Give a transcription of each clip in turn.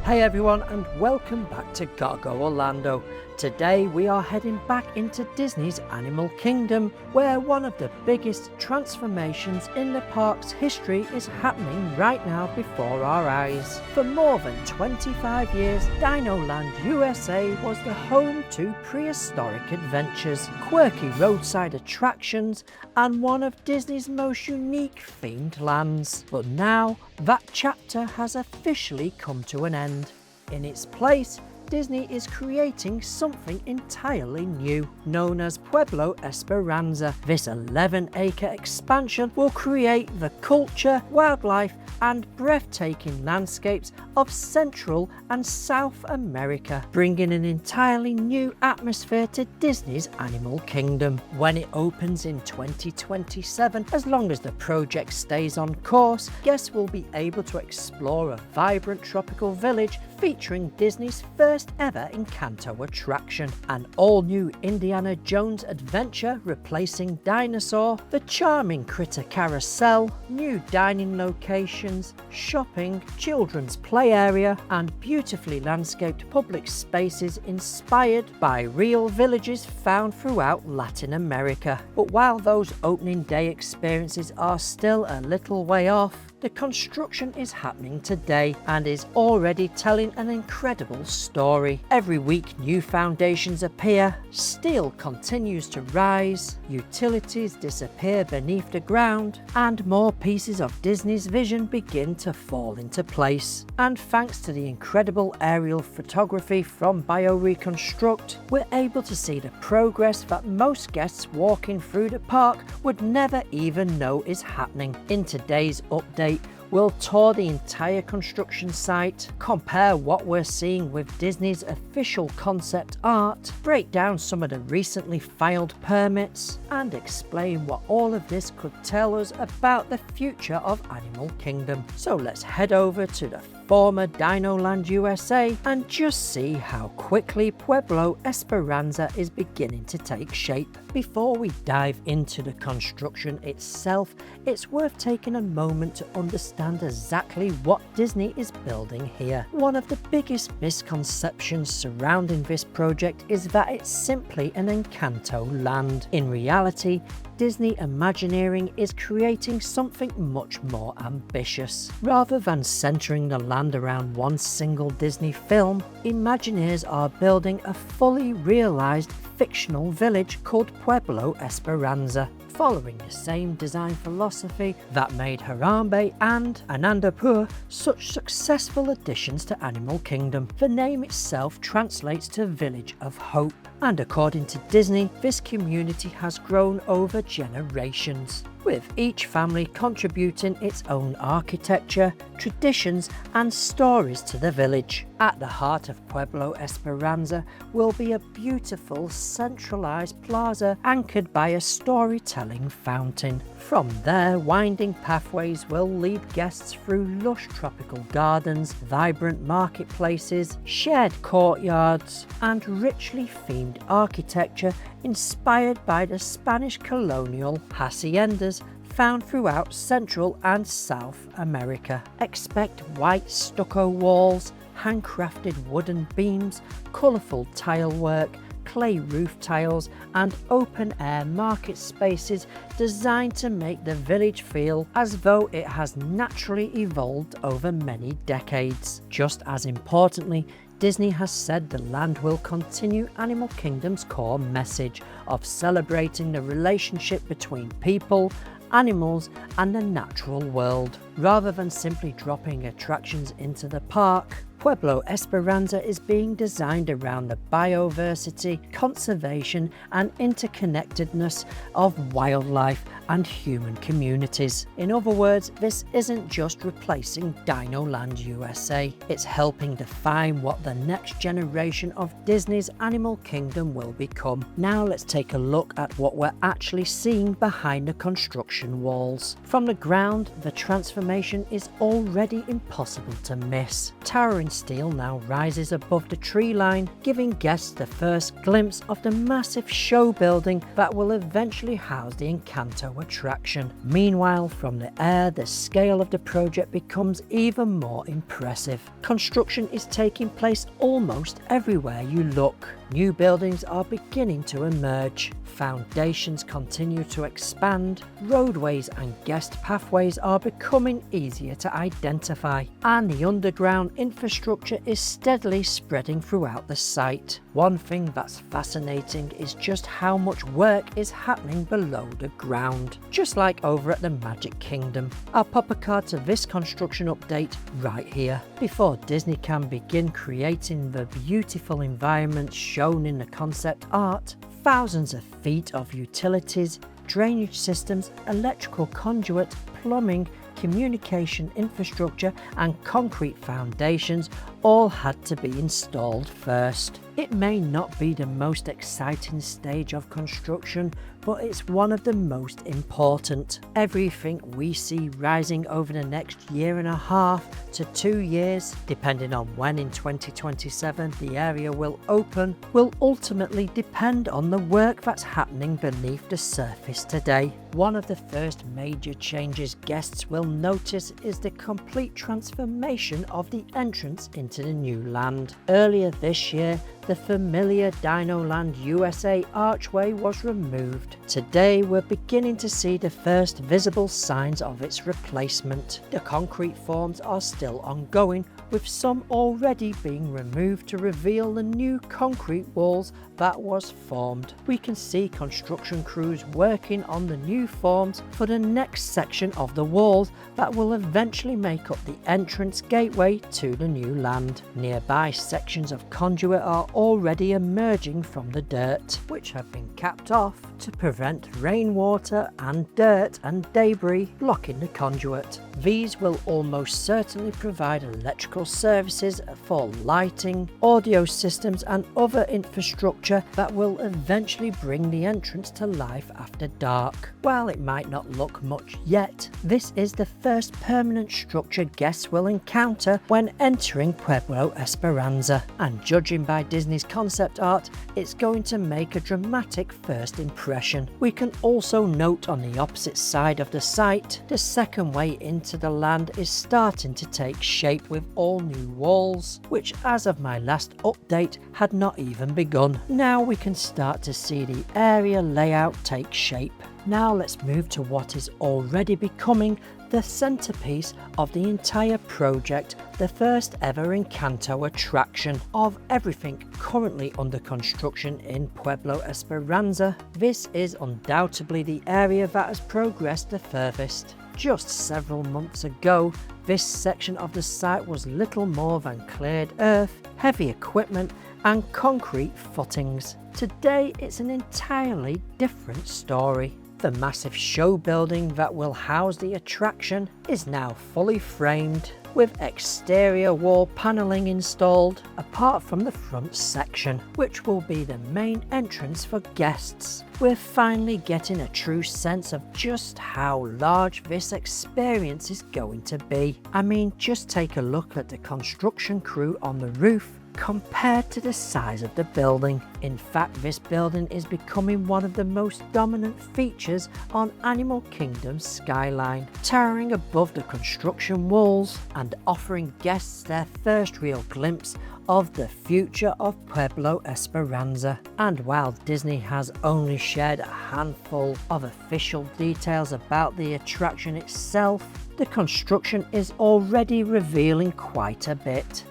Hey everyone, and welcome back to Gotta Go Orlando. Today we are heading back into Disney's Animal Kingdom, where one of the biggest transformations in the park's history is happening right now before our eyes. For more than 25 years, Dinoland USA was the home to prehistoric adventures, quirky roadside attractions, and one of Disney's most unique themed lands. But now, that chapter has officially come to an end. In its place, Disney is creating something entirely new, known as Pueblo Esperanza. This 11-acre expansion will create the culture, wildlife, and breathtaking landscapes of Central and South America, bringing an entirely new atmosphere to Disney's Animal Kingdom. When it opens in 2027, as long as the project stays on course, guests will be able to explore a vibrant tropical village featuring Disney's first ever Encanto attraction, an all-new Indiana Jones adventure replacing Dinosaur, the charming critter Carousel, new dining locations, shopping, children's play area, and beautifully landscaped public spaces inspired by real villages found throughout Latin America. But while those opening day experiences are still a little way off, the construction is happening today and is already telling an incredible story. Every week new foundations appear, steel continues to rise, utilities disappear beneath the ground, and more pieces of Disney's vision begin to fall into place. And thanks to the incredible aerial photography from Bioreconstruct, we're able to see the progress that most guests walking through the park would never even know is happening. In today's update, we'll tour the entire construction site, compare what we're seeing with Disney's official concept art, break down some of the recently filed permits, and explain what all of this could tell us about the future of Animal Kingdom. So let's head over to the former Dinoland USA and just see how quickly Pueblo Esperanza is beginning to take shape. Before we dive into the construction itself, it's worth taking a moment to understand exactly what Disney is building here. One of the biggest misconceptions surrounding this project is that it's simply an Encanto land. In reality, Disney Imagineering is creating something much more ambitious. Rather than centering the land around one single Disney film, Imagineers are building a fully realized fictional village called Pueblo Esperanza, following the same design philosophy that made Harambe and Anandapur such successful additions to Animal Kingdom. The name itself translates to Village of Hope, and according to Disney, this community has grown over generations, with each family contributing its own architecture, traditions, and stories to the village. At the heart of Pueblo Esperanza will be a beautiful centralized plaza anchored by a storytelling fountain. From there, winding pathways will lead guests through lush tropical gardens, vibrant marketplaces, shared courtyards, and richly themed architecture inspired by the Spanish colonial haciendas found throughout Central and South America. Expect white stucco walls, handcrafted wooden beams, colourful tile work, clay roof tiles, and open-air market spaces designed to make the village feel as though it has naturally evolved over many decades. Just as importantly, Disney has said the land will continue Animal Kingdom's core message of celebrating the relationship between people, animals, and the natural world. Rather than simply dropping attractions into the park, Pueblo Esperanza is being designed around the biodiversity, conservation, and interconnectedness of wildlife and human communities. In other words, this isn't just replacing Dinoland USA, it's helping define what the next generation of Disney's Animal Kingdom will become. Now let's take a look at what we're actually seeing behind the construction walls. From the ground, the transformation transformation is already impossible to miss. Towering steel now rises above the tree line, giving guests the first glimpse of the massive show building that will eventually house the Encanto attraction. Meanwhile, from the air, the scale of the project becomes even more impressive. Construction is taking place almost everywhere you look. New buildings are beginning to emerge. Foundations continue to expand, roadways and guest pathways are becoming easier to identify, and the underground infrastructure is steadily spreading throughout the site. One thing that's fascinating is just how much work is happening below the ground, just like over at the Magic Kingdom. I'll pop a card to this construction update right here. Before Disney can begin creating the beautiful environments shown in the concept art, thousands of feet of utilities, drainage systems, electrical conduit, plumbing, communication infrastructure and concrete foundations all had to be installed first. It may not be the most exciting stage of construction, but it's one of the most important. Everything we see rising over the next year and a half to 2 years, depending on when in 2027 the area will open, will ultimately depend on the work that's happening beneath the surface today. One of the first major changes guests will notice is the complete transformation of the entrance into the new land. Earlier this year, the familiar Dinoland USA archway was removed. Today we're beginning to see the first visible signs of its replacement. The concrete forms are still ongoing, with some already being removed to reveal the new concrete walls that was formed. We can see construction crews working on the new forms for the next section of the walls that will eventually make up the entrance gateway to the new land. Nearby sections of conduit are already emerging from the dirt, which have been capped off to prevent rainwater and dirt and debris blocking the conduit. These will almost certainly provide electrical services for lighting, audio systems and other infrastructure that will eventually bring the entrance to life after dark. While it might not look much yet, this is the first permanent structure guests will encounter when entering Pueblo Esperanza, and judging by Disney's concept art, it's going to make a dramatic first impression. We can also note on the opposite side of the site, the second way into the land is starting to take shape with all new walls, which as of my last update had not even begun. Now we can start to see the area layout take shape. Now let's move to what is already becoming the centerpiece of the entire project, the first ever Encanto attraction. Of everything currently under construction in Pueblo Esperanza, this is undoubtedly the area that has progressed the furthest. Just several months ago, this section of the site was little more than cleared earth, heavy equipment and concrete footings. Today it's an entirely different story. The massive show building that will house the attraction is now fully framed, with exterior wall panelling installed, apart from the front section, which will be the main entrance for guests. We're finally getting a true sense of just how large this experience is going to be. I mean, just take a look at the construction crew on the roof compared to the size of the building. In fact, this building is becoming one of the most dominant features on Animal Kingdom's skyline, towering above the construction walls and offering guests their first real glimpse of the future of Pueblo Esperanza. And while Disney has only shared a handful of official details about the attraction itself, the construction is already revealing quite a bit.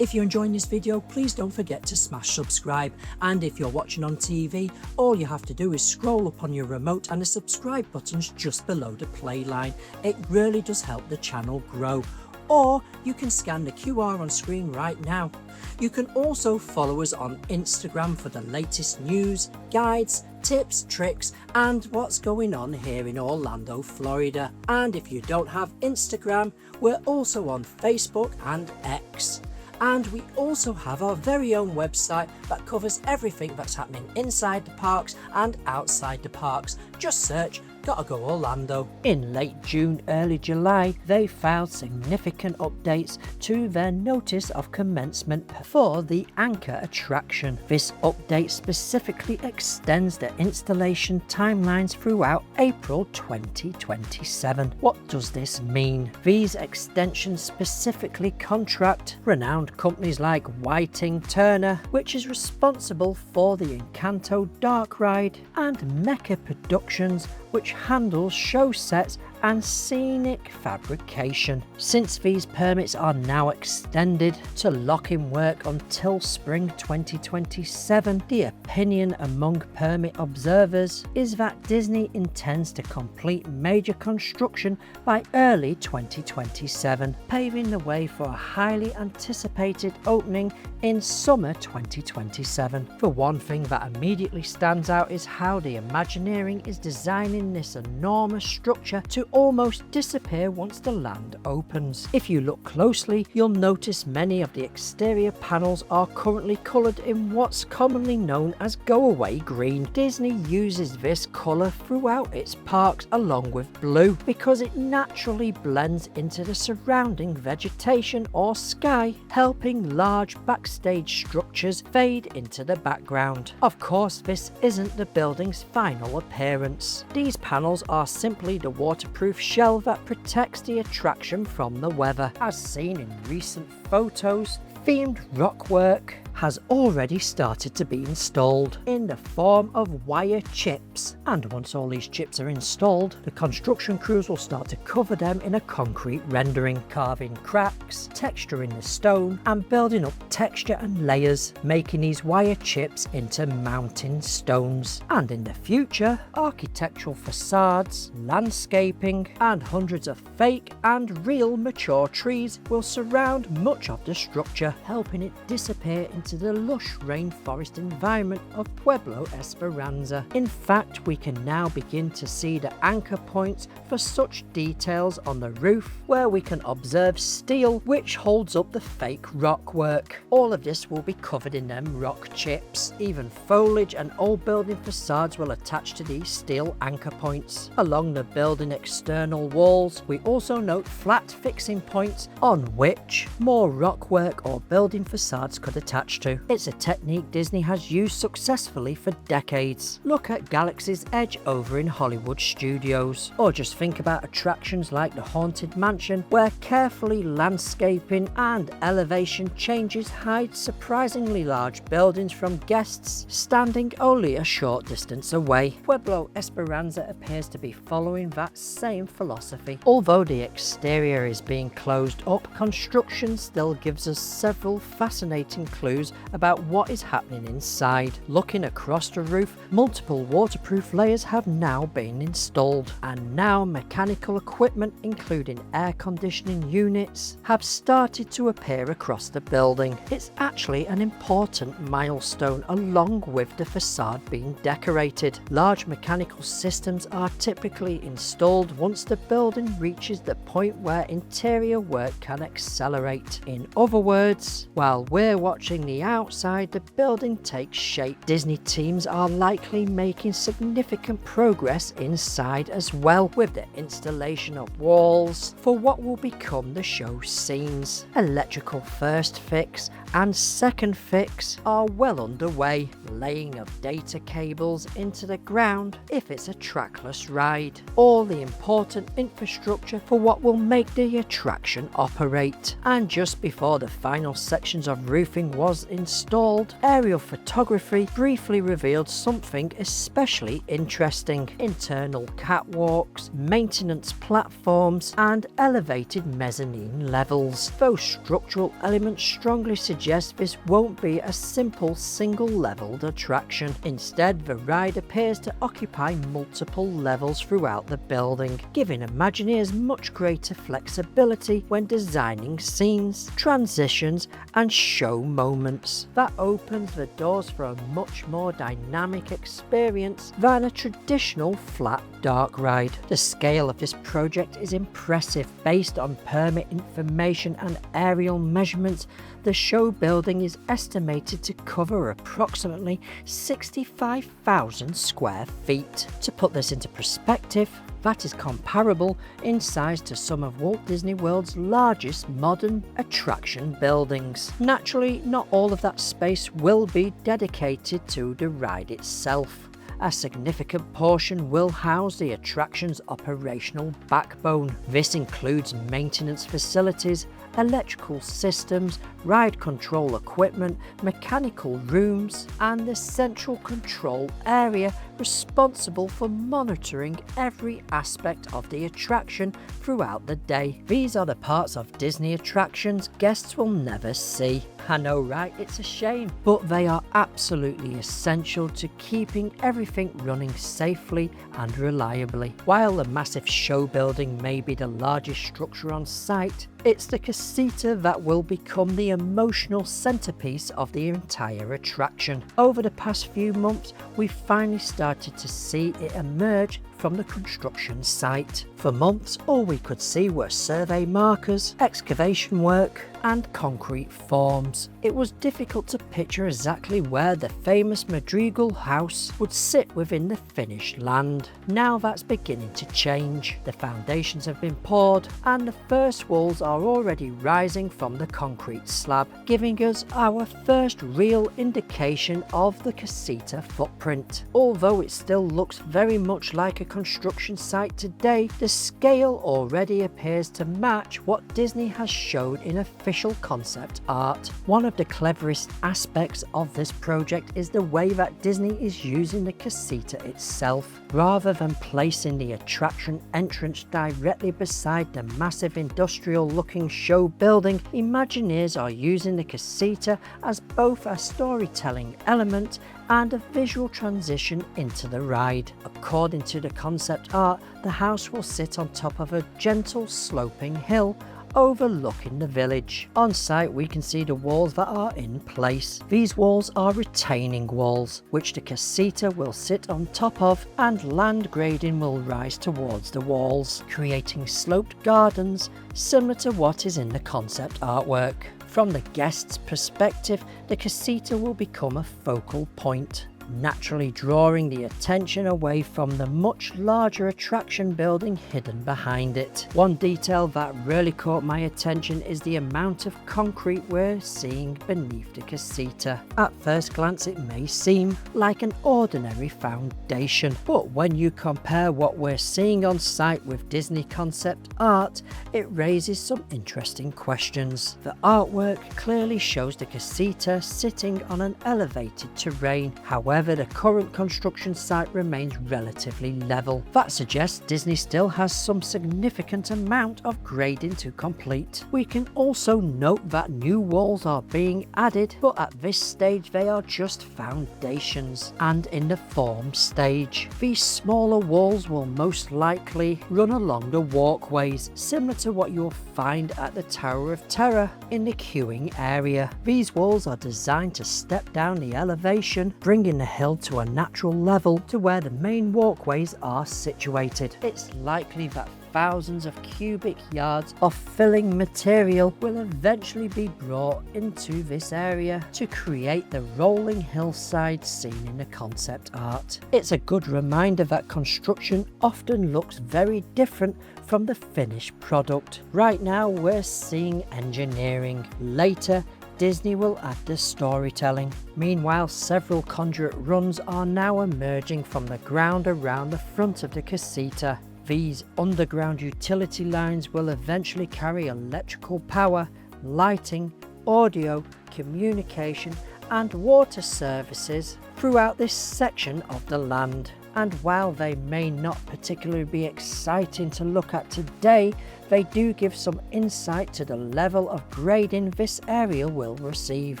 If you're enjoying this video, please don't forget to smash subscribe, and if you're watching on TV, all you have to do is scroll up on your remote and the subscribe button's just below the play line. It really does help the channel grow. Or you can scan the QR on screen right now. You can also follow us on Instagram for the latest news, guides, tips, tricks and what's going on here in Orlando, Florida. And if you don't have Instagram, we're also on Facebook and X. And we also have our very own website that covers everything that's happening inside the parks and outside the parks. Just search Gotta go Orlando. In late June, early July, they filed significant updates to their notice of commencement for the anchor attraction. This update specifically extends the installation timelines throughout April 2027. What does this mean? These extensions specifically contract renowned companies like Whiting Turner, which is responsible for the Encanto dark ride, and Mecha Productions, which handles show sets and scenic fabrication. Since these permits are now extended to lock-in work until spring 2027, the opinion among permit observers is that Disney intends to complete major construction by early 2027, paving the way for a highly anticipated opening in summer 2027. The one thing that immediately stands out is how the Imagineering is designing this enormous structure to almost disappear once the land opens. If you look closely, you'll notice many of the exterior panels are currently coloured in what's commonly known as go-away green. Disney uses this colour throughout its parks along with blue because it naturally blends into the surrounding vegetation or sky, helping large backstage structures fade into the background. Of course, this isn't the building's final appearance. These panels are simply the waterproof shell that protects the attraction from the weather. As seen in recent photos, themed rock work has already started to be installed in the form of wire chips, and once all these chips are installed, the construction crews will start to cover them in a concrete rendering, carving cracks, texturing the stone, and building up texture and layers, making these wire chips into mountain stones. And in the future, architectural facades, landscaping, and hundreds of fake and real mature trees will surround much of the structure, helping it disappear into the lush rainforest environment of Pueblo Esperanza. In fact, we can now begin to see the anchor points for such details on the roof, where we can observe steel which holds up the fake rock work. All of this will be covered in them rock chips. Even foliage and old building facades will attach to these steel anchor points. Along the building external walls, we also note flat fixing points on which more rock work or building facades could attach to. It's a technique Disney has used successfully for decades. Look at Galaxy's Edge over in Hollywood Studios, or just think about attractions like the Haunted Mansion, where carefully landscaping and elevation changes hide surprisingly large buildings from guests standing only a short distance away. Pueblo Esperanza appears to be following that same philosophy. Although the exterior is being closed up, construction still gives us several fascinating clues about what is happening inside. Looking across the roof, multiple waterproof layers have now been installed, and now mechanical equipment including air conditioning units have started to appear across the building. It's actually an important milestone along with the facade being decorated. Large mechanical systems are typically installed once the building reaches the point where interior work can accelerate. In other words, while we're watching the outside, the building takes shape. Disney teams are likely making significant progress inside as well, with the installation of walls for what will become the show scenes. Electrical first fix and second fix are well underway, laying of data cables into the ground if it's a trackless ride. All the important infrastructure for what will make the attraction operate. And just before the final sections of roofing was installed, aerial photography briefly revealed something especially interesting: internal catwalks, maintenance platforms, and elevated mezzanine levels. Those structural elements strongly suggest this won't be a simple single-leveled attraction. Instead, the ride appears to occupy multiple levels throughout the building, giving Imagineers much greater flexibility when designing scenes, transitions, and show moments. entrance that opens the doors for a much more dynamic experience than a traditional flat dark ride. The scale of this project is impressive. Based on permit information and aerial measurements, the show building is estimated to cover approximately 65,000 square feet. To put this into perspective, that is comparable in size to some of Walt Disney World's largest modern attraction buildings. Naturally, not all of that space will be dedicated to the ride itself. A significant portion will house the attraction's operational backbone. This includes maintenance facilities, electrical systems, ride control equipment, mechanical rooms, and the central control area responsible for monitoring every aspect of the attraction throughout the day. These are the parts of Disney attractions guests will never see. I know, right? It's a shame, but they are absolutely essential to keeping everything running safely and reliably. While the massive show building may be the largest structure on site, it's the Casita that will become the emotional centerpiece of the entire attraction. Over the past few months, we finally started to see it emerge from the construction site. For months, all we could see were survey markers, excavation work, and concrete forms. It was difficult to picture exactly where the famous Madrigal house would sit within the finished land. Now that's beginning to change. The foundations have been poured and the first walls are already rising from the concrete slab, giving us our first real indication of the Casita footprint. Although it still looks very much like a construction site today, the scale already appears to match what Disney has shown in official concept art. One of the cleverest aspects of this project is the way that Disney is using the Casita itself. Rather than placing the attraction entrance directly beside the massive industrial looking show building, Imagineers are using the Casita as both a storytelling element and a visual transition into the ride. According to the concept art, the house will sit on top of a gentle sloping hill overlooking the village. On site we can see the walls that are in place. These walls are retaining walls, which the Casita will sit on top of, and land grading will rise towards the walls, creating sloped gardens similar to what is in the concept artwork. From the guest's perspective, the Casita will become a focal point, naturally drawing the attention away from the much larger attraction building hidden behind it. One detail that really caught my attention is the amount of concrete we're seeing beneath the Casita. At first glance it may seem like an ordinary foundation, but when you compare what we're seeing on site with Disney concept art, it raises some interesting questions. The artwork clearly shows the Casita sitting on an elevated terrain. However, the current construction site remains relatively level. That suggests Disney still has some significant amount of grading to complete. We can also note that new walls are being added, but at this stage they are just foundations and in the form stage. These smaller walls will most likely run along the walkways, similar to what you'll find at the Tower of Terror in the queuing area. These walls are designed to step down the elevation, bringing the hill to a natural level to where the main walkways are situated. It's likely that thousands of cubic yards of filling material will eventually be brought into this area to create the rolling hillside seen in the concept art. It's a good reminder that construction often looks very different from the finished product. Right now we're seeing engineering. Later, Disney will add the storytelling. Meanwhile, several conduit runs are now emerging from the ground around the front of the Casita. These underground utility lines will eventually carry electrical power, lighting, audio, communication, and water services throughout this section of the land. And while they may not particularly be exciting to look at today, they do give some insight to the level of grading this area will receive.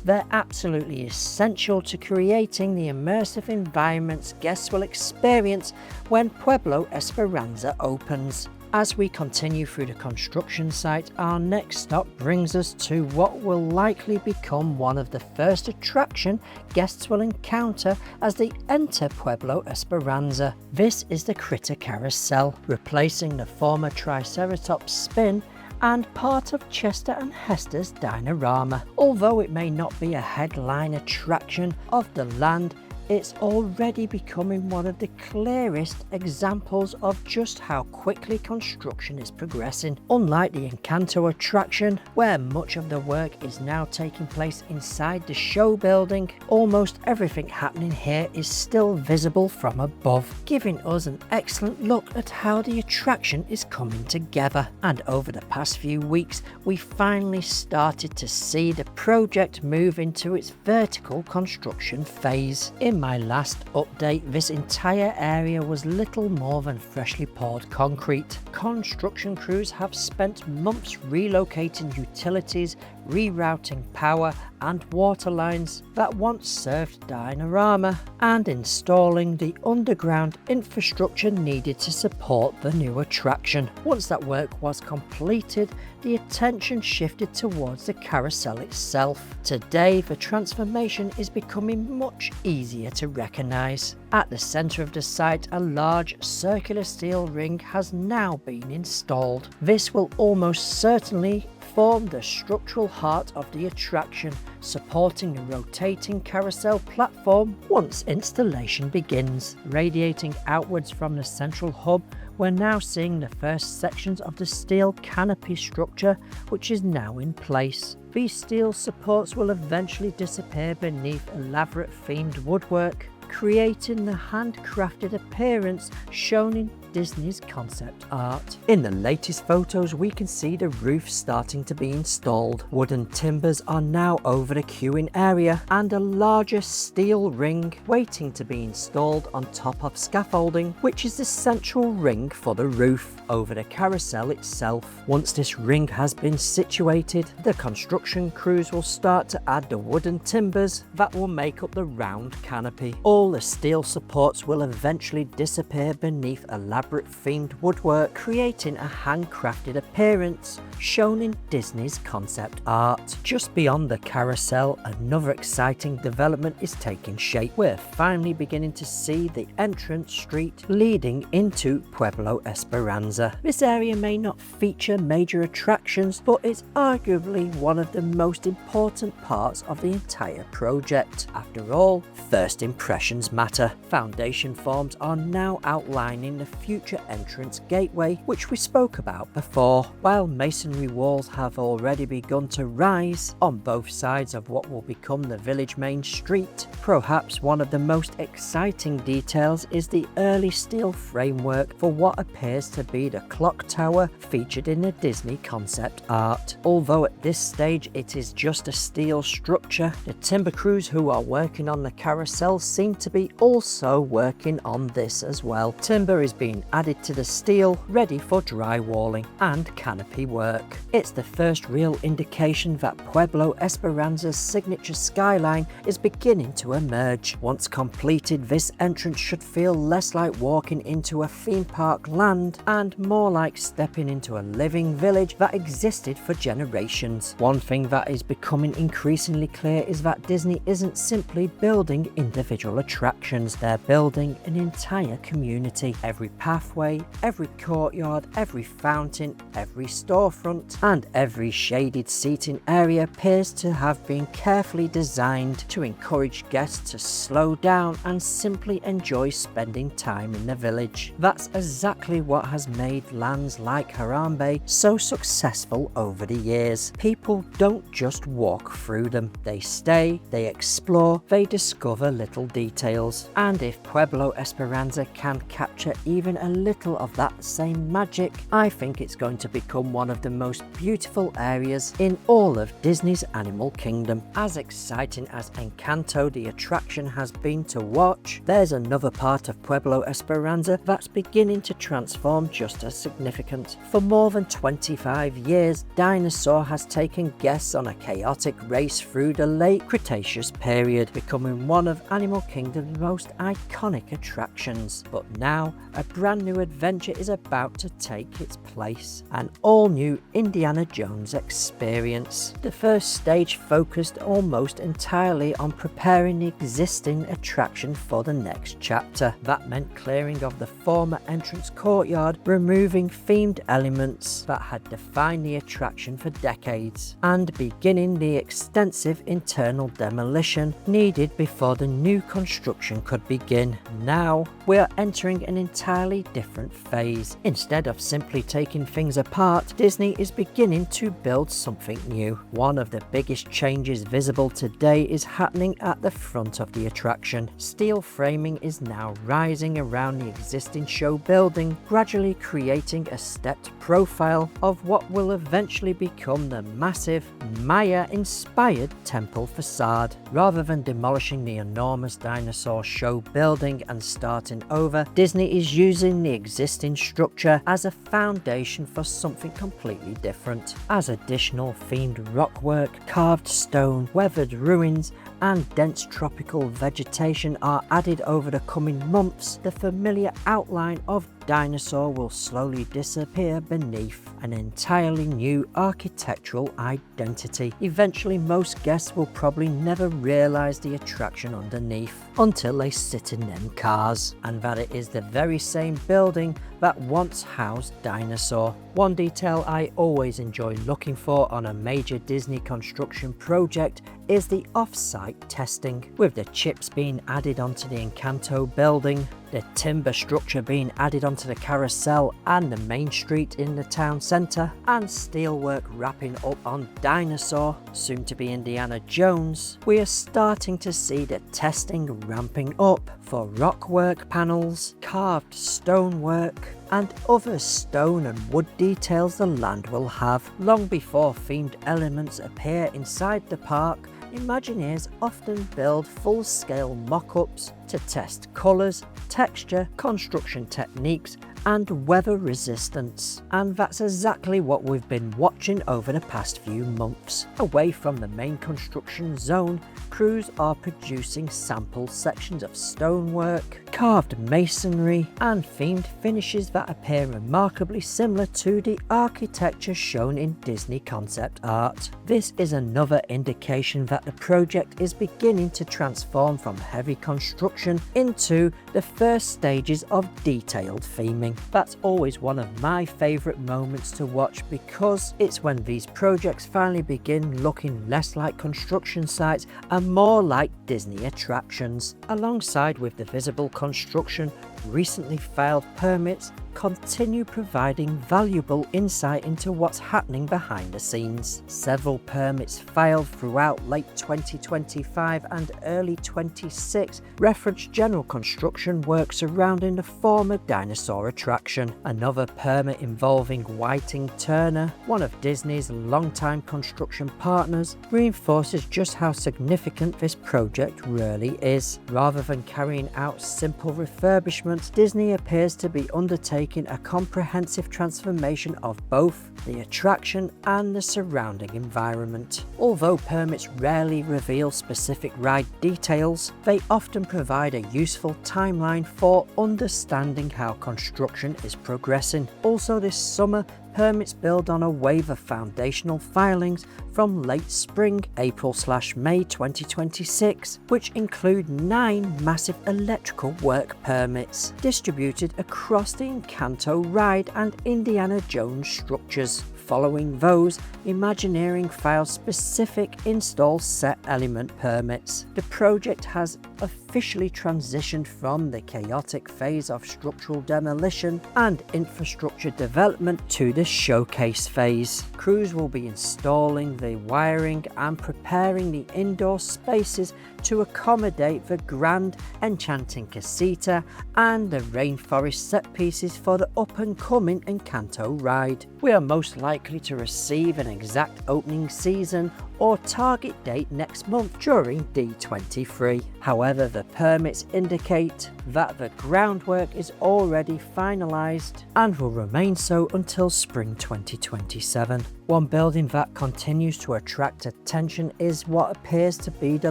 They're absolutely essential to creating the immersive environments guests will experience when Pueblo Esperanza opens. As we continue through the construction site, our next stop brings us to what will likely become one of the first attraction guests will encounter as they enter Pueblo Esperanza. This is the Critter Carousel, replacing the former Triceratops spin and part of Chester and Hester's Dinorama. Although it may not be a headline attraction of the land, it's already becoming one of the clearest examples of just how quickly construction is progressing. Unlike the Encanto attraction, where much of the work is now taking place inside the show building, almost everything happening here is still visible from above, giving us an excellent look at how the attraction is coming together. And over the past few weeks, we finally started to see the project move into its vertical construction phase. In my last update, this entire area was little more than freshly poured concrete. Construction crews have spent months relocating utilities, rerouting power and water lines that once served Dinorama, and installing the underground infrastructure needed to support the new attraction. Once that work was completed, the attention shifted towards the carousel itself. Today, the transformation is becoming much easier to recognise. At the centre of the site, a large circular steel ring has now been installed. This will almost certainly form the structural heart of the attraction, supporting a rotating carousel platform once installation begins. Radiating outwards from the central hub, we're now seeing the first sections of the steel canopy structure, which is now in place. These steel supports will eventually disappear beneath elaborate themed woodwork, creating the handcrafted appearance shown in Disney's concept art. In the latest photos, we can see the roof starting to be installed. Wooden timbers are now over the queuing area, and a larger steel ring waiting to be installed on top of scaffolding, which is the central ring for the roof over the carousel itself. Once this ring has been situated, the construction crews will start to add the wooden timbers that will make up the round canopy. All the steel supports will eventually disappear beneath elaborate themed woodwork, creating a handcrafted appearance shown in Disney's concept art. Just beyond the carousel, another exciting development is taking shape. We're finally beginning to see the entrance street leading into Pueblo Esperanza. This area may not feature major attractions, but it's arguably one of the most important parts of the entire project. After all, first impressions matter. Foundation forms are now outlining the future entrance gateway, which we spoke about before, while masonry walls have already begun to rise on both sides of what will become the village main street. Perhaps one of the most exciting details is the early steel framework for what appears to be the clock tower featured in the Disney concept art. Although at this stage it is just a steel structure, the timber crews who are working on the carousel seem to be also working on this as well. Timber is being added to the steel, ready for drywalling and canopy work. It's the first real indication that Pueblo Esperanza's signature skyline is beginning to emerge. Once completed, this entrance should feel less like walking into a theme park land and more like stepping into a living village that existed for generations. One thing that is becoming increasingly clear is that Disney isn't simply building individual attractions, they're building an entire community. Every pathway, every courtyard, every fountain, every storefront, and every shaded seating area appears to have been carefully designed to encourage guests to slow down and simply enjoy spending time in the village. That's exactly what has made lands like Harambe so successful over the years. People don't just walk through them, they stay, they explore, they discover little details. And if Pueblo Esperanza can capture even a little of that same magic, I think it's going to become one of the most beautiful areas in all of Disney's Animal Kingdom. As exciting as Encanto the attraction has been to watch, there's another part of Pueblo Esperanza that's beginning to transform just as significant. For more than 25 years, Dinosaur has taken guests on a chaotic race through the late Cretaceous period, becoming one of Animal Kingdom's Kingdom's most iconic attractions. But now, a brand new adventure is about to take its place, an all-new Indiana Jones experience. The first stage focused almost entirely on preparing the existing attraction for the next chapter. That meant clearing of the former entrance courtyard, removing themed elements that had defined the attraction for decades, and beginning the extensive internal demolition needed before the new construction could begin. Now, we are entering an entirely different phase. Instead of simply taking things apart, Disney is beginning to build something new. One of the biggest changes visible today is happening at the front of the attraction. Steel framing is now rising around the existing show building, gradually creating a stepped profile of what will eventually become the massive Maya-inspired temple facade. Rather than demolishing the enormous Dinosaur show building and starting over, Disney is using the existing structure as a foundation for something completely different. As additional themed rockwork, carved stone, weathered ruins, and dense tropical vegetation are added over the coming months, the familiar outline of Dinosaur will slowly disappear beneath an entirely new architectural identity. Eventually, most guests will probably never realise the attraction underneath until they sit in them cars, and that it is the very same building that once housed Dinosaur. One detail I always enjoy looking for on a major Disney construction project is the off-site testing, with the chips being added onto the Encanto building, the timber structure being added onto the Carousel and the main street in the town centre, and steelwork wrapping up on Dinosaur, soon to be Indiana Jones. We are starting to see the testing ramping up for rockwork panels, carved stonework, and other stone and wood details the land will have. Long before themed elements appear inside the park, Imagineers often build full-scale mock-ups to test colours, texture, construction techniques, and weather resistance. And that's exactly what we've been watching over the past few months. Away from the main construction zone, crews are producing sample sections of stonework, carved masonry, and themed finishes that appear remarkably similar to the architecture shown in Disney concept art. This is another indication that the project is beginning to transform from heavy construction into the first stages of detailed theming. That's always one of my favourite moments to watch, because it's when these projects finally begin looking less like construction sites and more like Disney attractions. Alongside with the visible construction, recently filed permits continue providing valuable insight into what's happening behind the scenes. Several permits filed throughout late 2025 and early 26 reference general construction work surrounding the former Dinosaur attraction. Another permit involving Whiting Turner, one of Disney's longtime construction partners, reinforces just how significant this project really is. Rather than carrying out simple refurbishments, Disney appears to be undertaking a comprehensive transformation of both the attraction and the surrounding environment. Although permits rarely reveal specific ride details, they often provide a useful timeline for understanding how construction is progressing. Also this summer, permits build on a wave of foundational filings from late spring, April/May 2026, which include 9 massive electrical work permits distributed across the Encanto ride and Indiana Jones structures. Following those, Imagineering files specific install set element permits. The project has officially transitioned from the chaotic phase of structural demolition and infrastructure development to the showcase phase. Crews will be installing the wiring and preparing the indoor spaces to accommodate the grand, enchanting Casita and the rainforest set pieces for the up-and-coming Encanto ride. We are most likely to receive an exact opening season or target date next month during D23. However, the permits indicate that the groundwork is already finalised and will remain so until spring 2027. One building that continues to attract attention is what appears to be the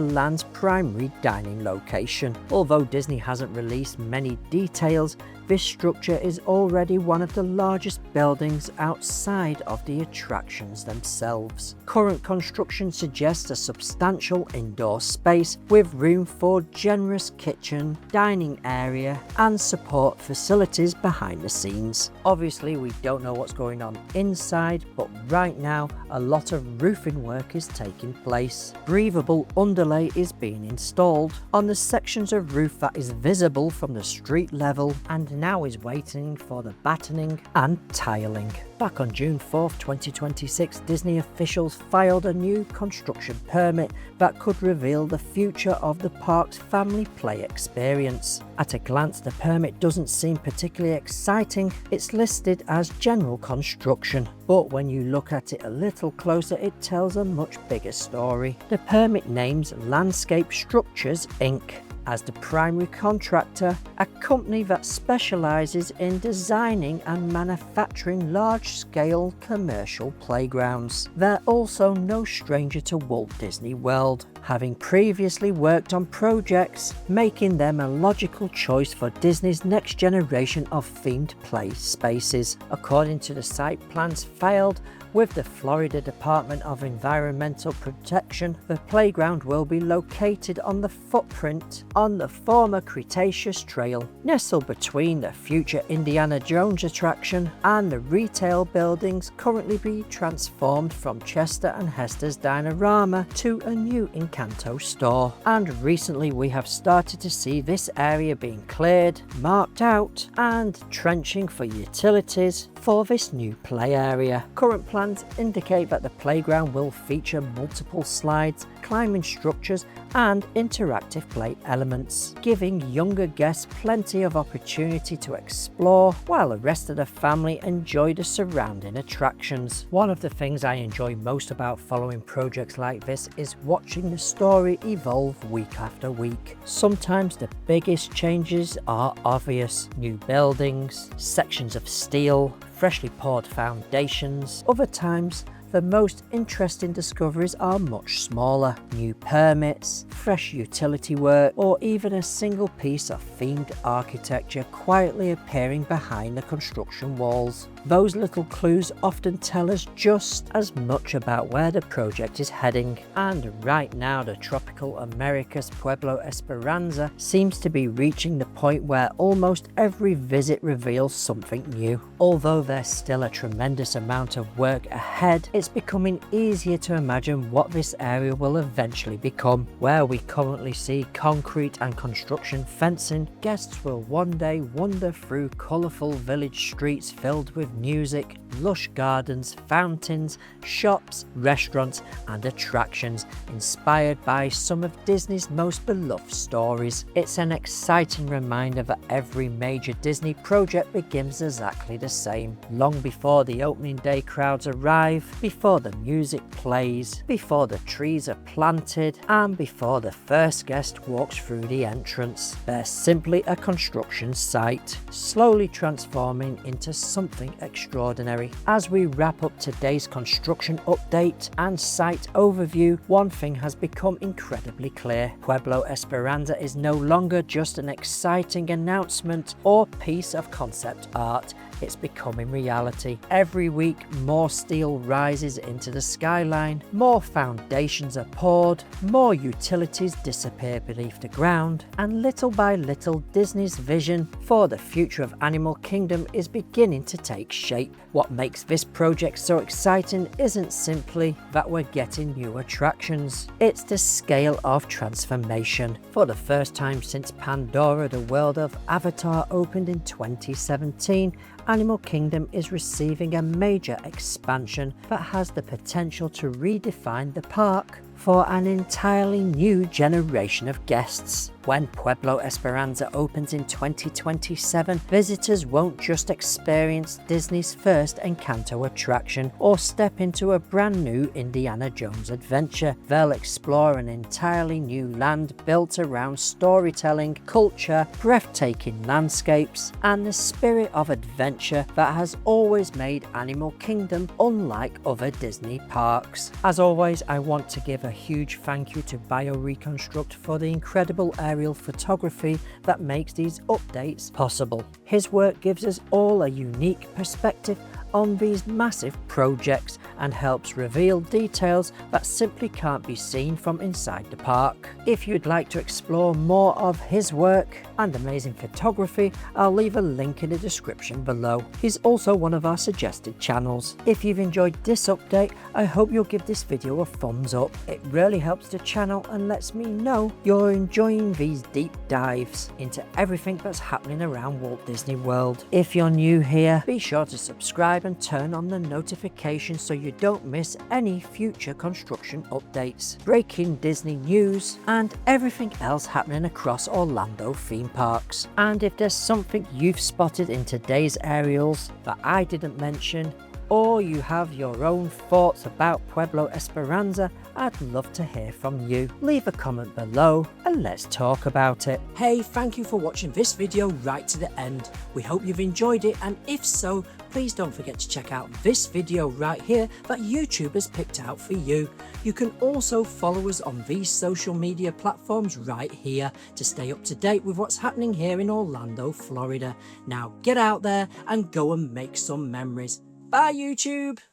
land's primary dining location. Although Disney hasn't released many details, this structure is already one of the largest buildings outside of the attractions themselves. Current construction suggests a substantial indoor space with room for generous kitchen, dining area and support facilities behind the scenes. Obviously we don't know what's going on inside, but right now a lot of roofing work is taking place. Breathable underlay is being installed on the sections of roof that is visible from the street level and now is waiting for the battening and tiling. Back on June 4th, 2026, Disney officials filed a new construction permit that could reveal the future of the park's family play experience. At a glance, the permit doesn't seem particularly exciting. It's listed as general construction, but when you look at it a little closer, it tells a much bigger story. The permit names Landscape Structures Inc. as the primary contractor, a company that specialises in designing and manufacturing large-scale commercial playgrounds. They're also no stranger to Walt Disney World, having previously worked on projects, making them a logical choice for Disney's next generation of themed play spaces. According to the site plans filed with the Florida Department of Environmental Protection, the playground will be located on the footprint on the former Cretaceous Trail, nestled between the future Indiana Jones attraction and the retail buildings currently being transformed from Chester and Hester's Dinorama to a new Encanto store. And recently we have started to see this area being cleared, marked out and trenching for utilities for this new play area. Current plans indicate that the playground will feature multiple slides, climbing structures and interactive play elements, giving younger guests plenty of opportunity to explore while the rest of the family enjoy the surrounding attractions. One of the things I enjoy most about following projects like this is watching the story evolve week after week. Sometimes the biggest changes are obvious: new buildings, sections of steel, freshly poured foundations. Other times, the most interesting discoveries are much smaller: new permits, fresh utility work, or even a single piece of themed architecture quietly appearing behind the construction walls. Those little clues often tell us just as much about where the project is heading. And right now, the tropical America's Pueblo Esperanza seems to be reaching the point where almost every visit reveals something new. Although there's still a tremendous amount of work ahead, it's becoming easier to imagine what this area will eventually become. Where we currently see concrete and construction fencing, guests will one day wander through colourful village streets filled with music, lush gardens, fountains, shops, restaurants and attractions inspired by some of Disney's most beloved stories. It's an exciting reminder that every major Disney project begins exactly the same, long before the opening day crowds arrive, before the music plays, before the trees are planted and before the first guest walks through the entrance. They're simply a construction site, slowly transforming into something extraordinary. As we wrap up today's construction update and site overview, one thing has become incredibly clear: Pueblo Esperanza is no longer just an exciting announcement or piece of concept art. It's becoming reality. Every week, more steel rises into the skyline, more foundations are poured, more utilities disappear beneath the ground, and little by little, Disney's vision for the future of Animal Kingdom is beginning to take shape. What makes this project so exciting isn't simply that we're getting new attractions, it's the scale of transformation. For the first time since Pandora, the world of Avatar opened in 2017, Animal Kingdom is receiving a major expansion that has the potential to redefine the park for an entirely new generation of guests. When Pueblo Esperanza opens in 2027, visitors won't just experience Disney's first Encanto attraction or step into a brand new Indiana Jones adventure. They'll explore an entirely new land built around storytelling, culture, breathtaking landscapes, and the spirit of adventure that has always made Animal Kingdom unlike other Disney parks. As always, I want to give a huge thank you to Bioreconstruct for the incredible aerial photography that makes these updates possible. His work gives us all a unique perspective on these massive projects and helps reveal details that simply can't be seen from inside the park. If you'd like to explore more of his work and amazing photography, I'll leave a link in the description below. He's also one of our suggested channels. If you've enjoyed this update, I hope you'll give this video a thumbs up. It really helps the channel and lets me know you're enjoying these deep dives into everything that's happening around Walt Disney World. If you're new here, be sure to subscribe and turn on the notifications so you don't miss any future construction updates, breaking Disney news, and everything else happening across Orlando theme parks. And if there's something you've spotted in today's aerials that I didn't mention, or you have your own thoughts about Pueblo Esperanza, I'd love to hear from you. Leave a comment below and let's talk about it. Hey, thank you for watching this video right to the end. We hope you've enjoyed it, and if so, please don't forget to check out this video right here that YouTube has picked out for you. You can also follow us on these social media platforms right here to stay up to date with what's happening here in Orlando, Florida. Now get out there and go and make some memories. Bye YouTube!